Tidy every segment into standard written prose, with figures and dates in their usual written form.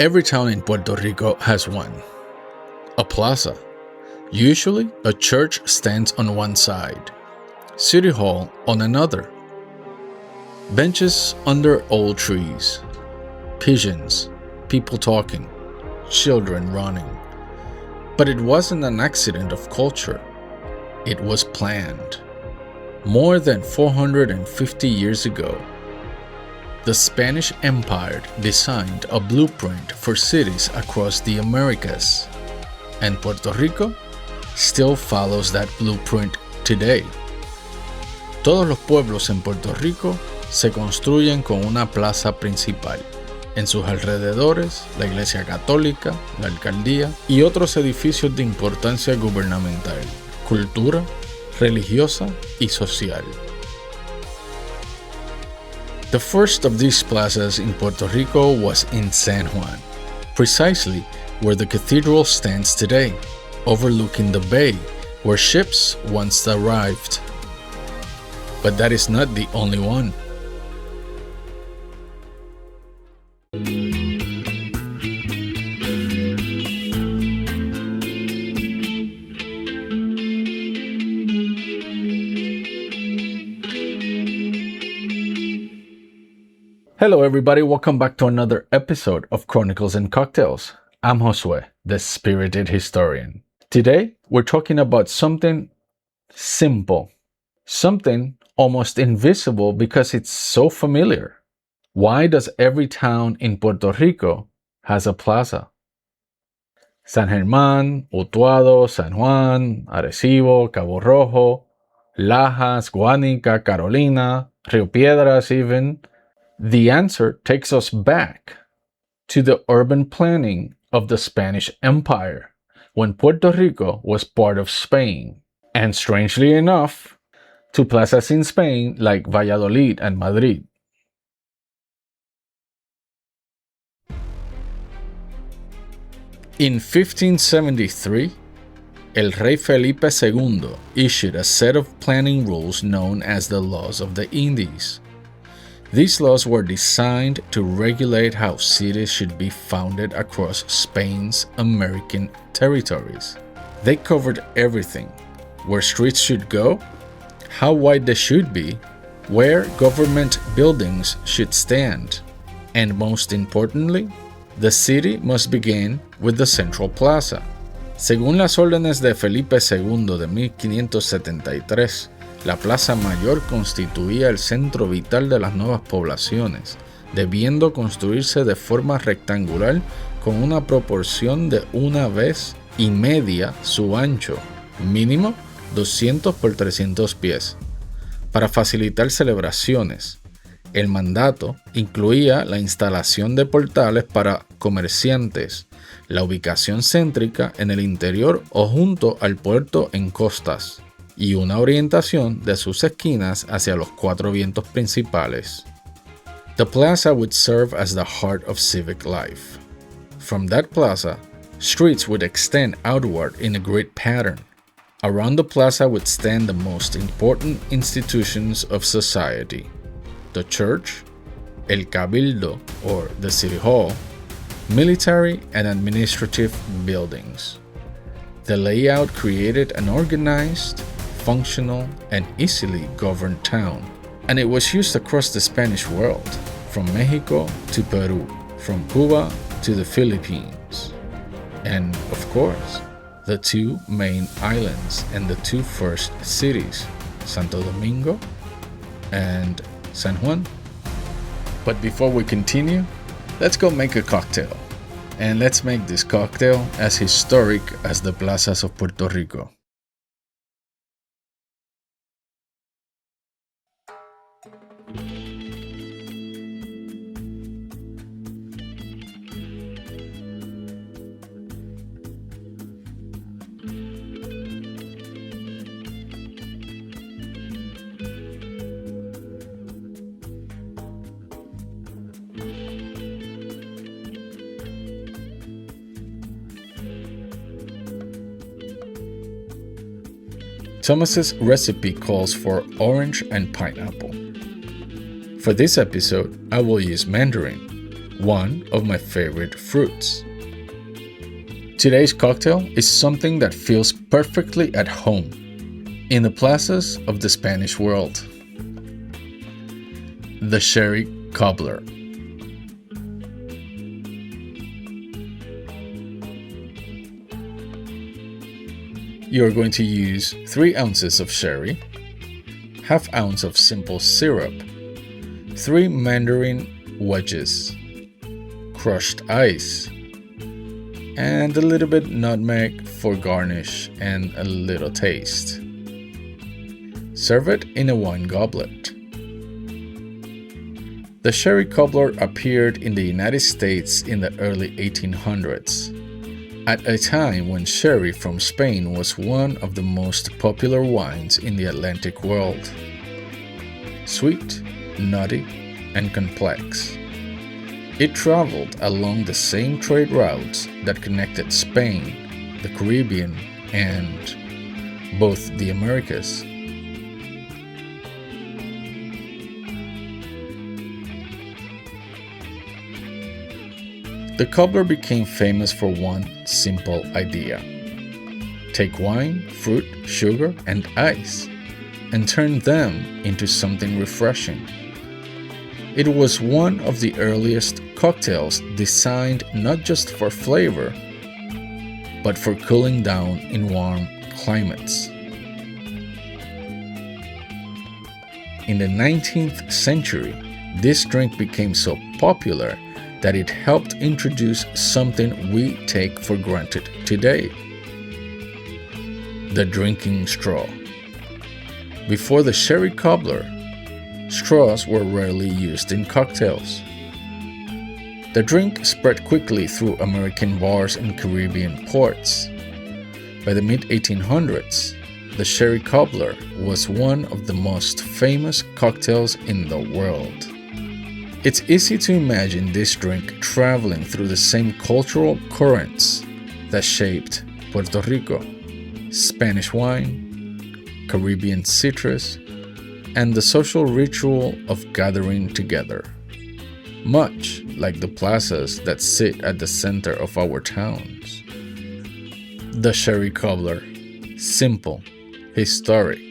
Every town in Puerto Rico has one. A plaza. Usually, a church stands on one side, City Hall on another. Benches under old trees, pigeons, people talking, children running. But it wasn't an accident of culture. It was planned. More than 450 years ago, the Spanish Empire designed a blueprint for cities across the Americas, and Puerto Rico still follows that blueprint today. Todos los pueblos en Puerto Rico se construyen con una plaza principal. En sus alrededores, la Iglesia Católica, la Alcaldía y otros edificios de importancia gubernamental, cultura, religiosa y social. The first of these plazas in Puerto Rico was in San Juan, precisely where the cathedral stands today, overlooking the bay where ships once arrived. But that is not the only one. Hello everybody, welcome back to another episode of Chronicles and Cocktails. I'm Josué, the spirited historian. Today, we're talking about something simple, something almost invisible because it's so familiar. Why does every town in Puerto Rico has a plaza? San Germán, Utuado, San Juan, Arecibo, Cabo Rojo, Lajas, Guánica, Carolina, Rio Piedras even. The answer takes us back to the urban planning of the Spanish Empire when Puerto Rico was part of Spain, and strangely enough, to plazas in Spain like Valladolid and Madrid. In 1573, El Rey Felipe II issued a set of planning rules known as the Laws of the Indies. These laws were designed to regulate how cities should be founded across Spain's American territories. They covered everything: where streets should go, how wide they should be, where government buildings should stand, and most importantly, the city must begin with the central plaza. Según las órdenes de Felipe II de 1573, la Plaza Mayor constituía el centro vital de las nuevas poblaciones, debiendo construirse de forma rectangular con una proporción de 1,5 veces su ancho, mínimo 200 por 300 pies. Para facilitar celebraciones, el mandato incluía la instalación de portales para comerciantes, la ubicación céntrica en el interior o junto al puerto en costas, y una orientación de sus esquinas hacia los 4 vientos principales. The plaza would serve as the heart of civic life. From that plaza, streets would extend outward in a grid pattern. Around the plaza would stand the most important institutions of society: the church, el cabildo or the city hall, military and administrative buildings. The layout created an organized, functional, and easily governed town, and it was used across the Spanish world, from Mexico to Peru, from Cuba to the Philippines, and, of course, the 2 main islands and the 2 first cities, Santo Domingo and San Juan. But before we continue, let's go make a cocktail, and let's make this cocktail as historic as the plazas of Puerto Rico. Thomas's recipe calls for orange and pineapple. For this episode, I will use mandarin, one of my favorite fruits. Today's cocktail is something that feels perfectly at home in the plazas of the Spanish world. The Sherry Cobbler. You are going to use 3 ounces of sherry, ½ ounce of simple syrup, 3 mandarin wedges, crushed ice, and a little bit nutmeg for garnish and a little taste. Serve it in a wine goblet. The Sherry Cobbler appeared in the United States in the early 1800s, at a time when sherry from Spain was one of the most popular wines in the Atlantic world. Sweet, nutty, and complex. It traveled along the same trade routes that connected Spain, the Caribbean, and both the Americas. The cobbler became famous for one simple idea. Take wine, fruit, sugar, and ice, and turn them into something refreshing. It was one of the earliest cocktails designed not just for flavor, but for cooling down in warm climates. In the 19th century, this drink became so popular that it helped introduce something we take for granted today: the drinking straw. Before the Sherry Cobbler, straws were rarely used in cocktails. The drink spread quickly through American bars and Caribbean ports. By the mid-1800s, the Sherry Cobbler was one of the most famous cocktails in the world. It's easy to imagine this drink traveling through the same cultural currents that shaped Puerto Rico: Spanish wine, Caribbean citrus, and the social ritual of gathering together. Much like the plazas that sit at the center of our towns. The Sherry Cobbler, simple, historic,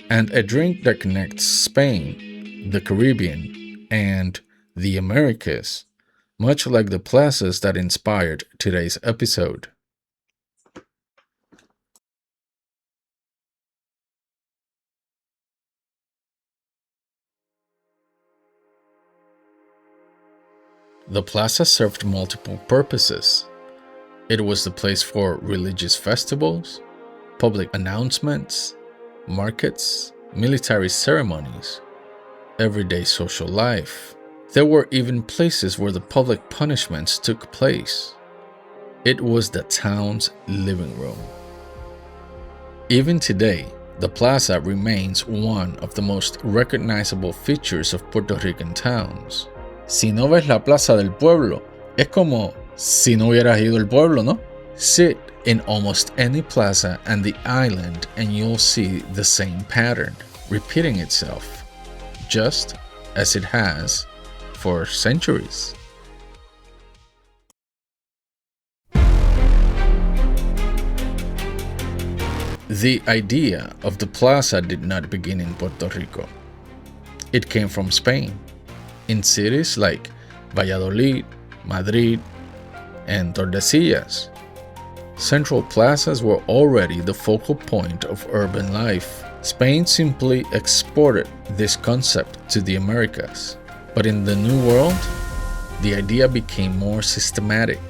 and a drink that connects Spain, the Caribbean, and the Americas, much like the plazas that inspired today's episode. The plaza served multiple purposes. It was the place for religious festivals, public announcements, markets, military ceremonies, everyday social life. There were even places where the public punishments took place. It was the town's living room. Even today, the plaza remains one of the most recognizable features of Puerto Rican towns. Si no ves la plaza del pueblo, es como si no hubieras ido al pueblo, ¿no? Sit in almost any plaza on the island and you'll see the same pattern, repeating itself, just as it has for centuries. The idea of the plaza did not begin in Puerto Rico. It came from Spain, in cities like Valladolid, Madrid, and Tordesillas. Central plazas were already the focal point of urban life. Spain simply exported this concept to the Americas. But in the New World, the idea became more systematic.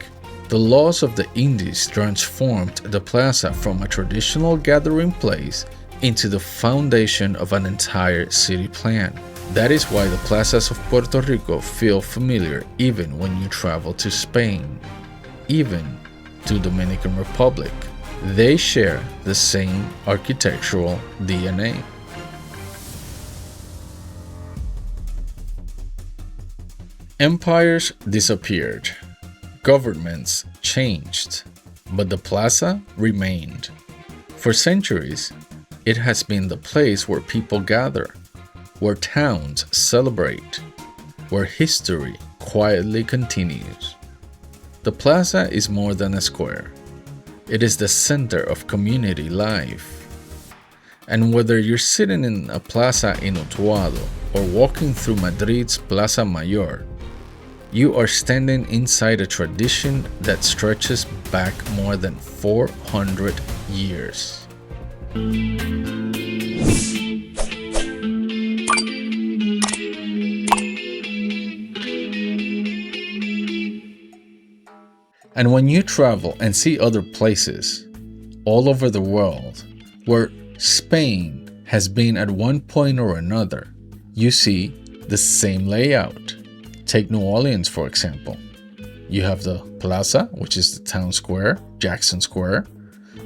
The laws of the Indies transformed the plaza from a traditional gathering place into the foundation of an entire city plan. That is why the plazas of Puerto Rico feel familiar even when you travel to Spain, even to Dominican Republic. They share the same architectural DNA. Empires disappeared, governments changed, but the plaza remained. For centuries, it has been the place where people gather, where towns celebrate, where history quietly continues. The plaza is more than a square. It is the center of community life. And whether you're sitting in a plaza in Utuado or walking through Madrid's Plaza Mayor, you are standing inside a tradition that stretches back more than 400 years. And when you travel and see other places all over the world where Spain has been at one point or another, you see the same layout. Take New Orleans, for example. You have the Plaza, which is the town square, Jackson Square.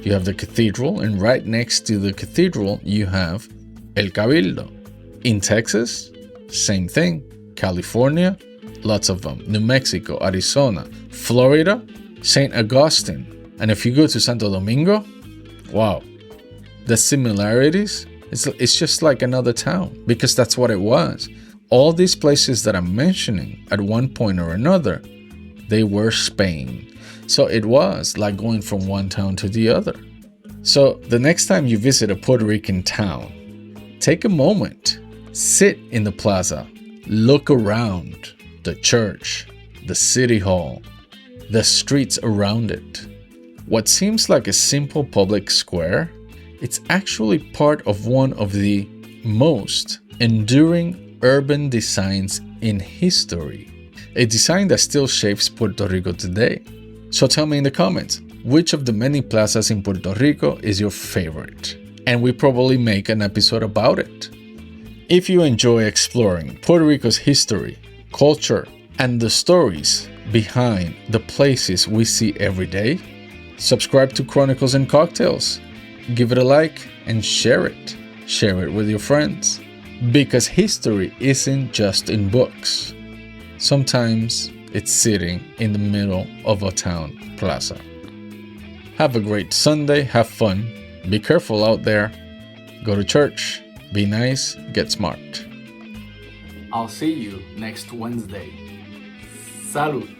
You have the cathedral, and right next to the cathedral, you have El Cabildo. In Texas, same thing. California, lots of them. New Mexico, Arizona, Florida, St. Augustine. And if you go to Santo Domingo, wow. The similarities, it's just like another town, because that's what it was. All these places that I'm mentioning at one point or another, they were Spain. So it was like going from one town to the other. So the next time you visit a Puerto Rican town, take a moment, sit in the plaza, look around the church, the city hall, the streets around it. What seems like a simple public square, it's actually part of one of the most enduring urban designs in history. A design that still shapes Puerto Rico today. So tell me in the comments, which of the many plazas in Puerto Rico is your favorite? And we probably make an episode about it. If you enjoy exploring Puerto Rico's history, culture, and the stories behind the places we see every day, subscribe to Chronicles and Cocktails. Give it a like and share it. Share it with your friends. Because history isn't just in books. Sometimes it's sitting in the middle of a town plaza. Have a great Sunday. Have fun. Be careful out there. Go to church. Be nice. Get smart. I'll see you next Wednesday. Salud.